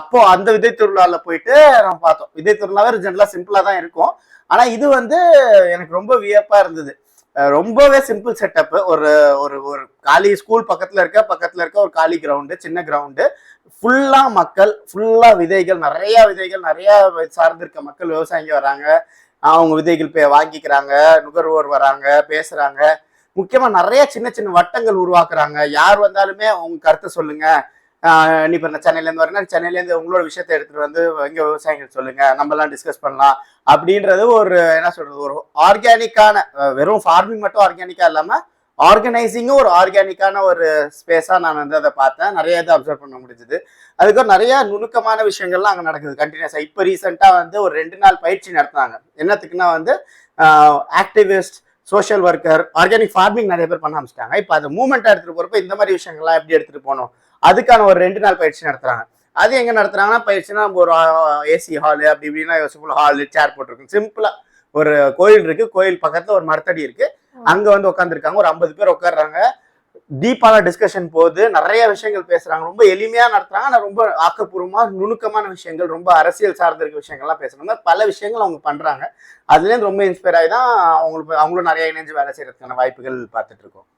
அப்போ அந்த விதை திருவிழால போயிட்டு நம்ம பார்த்தோம். விதை திருவிழாவே ஜென்ரலா சிம்பிளா தான் இருக்கும். ஆனா இது வந்து எனக்கு ரொம்ப வியப்பா இருந்தது. ரொம்பவே சிம்பிள் செட்டப். ஒரு ஒரு ஒரு காலி ஸ்கூல் பக்கத்துல இருக்க ஒரு காலி கிரவுண்டு, சின்ன கிரவுண்டு. ஃபுல்லா மக்கள், ஃபுல்லா விதைகள், நிறைய சார்ந்திருக்க மக்கள் விவசாயிங்க வராங்க. அவங்க விதைகள் வாங்கிக்கிறாங்க, நுகர்வோர் வராங்க, பேசுறாங்க. முக்கியமா நிறைய சின்ன சின்ன வட்டங்கள் உருவாக்குறாங்க. யார் வந்தாலுமே உங்க கருத்தை சொல்லுங்க. நீ இப்ப சென்னையில இருந்து வரேன்னா சென்னையில இருந்து உங்களோட விஷயத்தை எடுத்துட்டு வந்து எங்க விவசாயிகள் சொல்லுங்க, நம்ம எல்லாம் டிஸ்கஸ் பண்ணலாம் அப்படின்றது ஒரு என்ன சொல்றது, ஒரு ஆர்கானிக்கான, வெறும் ஃபார்மிங் மட்டும் ஆர்கானிக்கா இல்லாம ஆர்கனைசிங்கும் ஒரு ஆர்கானிக்கான ஒரு ஸ்பேஸா நான் வந்து அதை பார்த்தேன். நிறைய இதை அப்சர்வ் பண்ண முடிஞ்சது. அதுக்கு நிறைய நுணுக்கமான விஷயங்கள்லாம் அங்கே நடக்குது கண்டினியூஸா. இப்போ ரீசெண்டா வந்து ஒரு 2 நாள் பயிற்சி நடத்துனாங்க. என்னத்துக்குன்னா வந்து activist, social worker, organic farming நிறைய பேர் பண்ண ஆரம்பிச்சிட்டாங்க. இப்போ அது மூவ்மெண்ட் எடுத்துட்டு போறப்ப இந்த மாதிரி விஷயங்கள்லாம் எப்படி எடுத்துட்டு போகணும், அதுக்கான ஒரு 2 நாள் பயிற்சி நடத்துறாங்க. அது எங்க நடத்துறாங்கன்னா, பயிற்சினா ஒரு ஏசி ஹாலு அப்படி இப்படின்னா யோசிப்போம். ஹாலு, சேர் போட்டிருக்கு, சிம்பிளா ஒரு கோயில் இருக்கு, கோயில் பக்கத்துல ஒரு மரத்தடி இருக்கு, அங்க வந்து உட்காந்துருக்காங்க. ஒரு 50 பேர் உட்காடுறாங்க. டீப்பான டிஸ்கஷன் போகுது, நிறைய விஷயங்கள் பேசுறாங்க. ரொம்ப எளிமையா நடத்துறாங்க, ஆனா ரொம்ப ஆக்கப்பூர்வமா நுணுக்கமான விஷயங்கள், ரொம்ப அரசியல் சார்ந்த இருக்க விஷயங்கள்லாம் பேசுறாங்க. பல விஷயங்கள் அவங்க பண்றாங்க. அதுலேருந்து ரொம்ப இன்ஸ்பயர் ஆகி தான் அவங்களும் நிறைய இணைஞ்சு வேலை செய்யறதுக்கான வாய்ப்புகள் பார்த்துட்டு இருக்கோம்.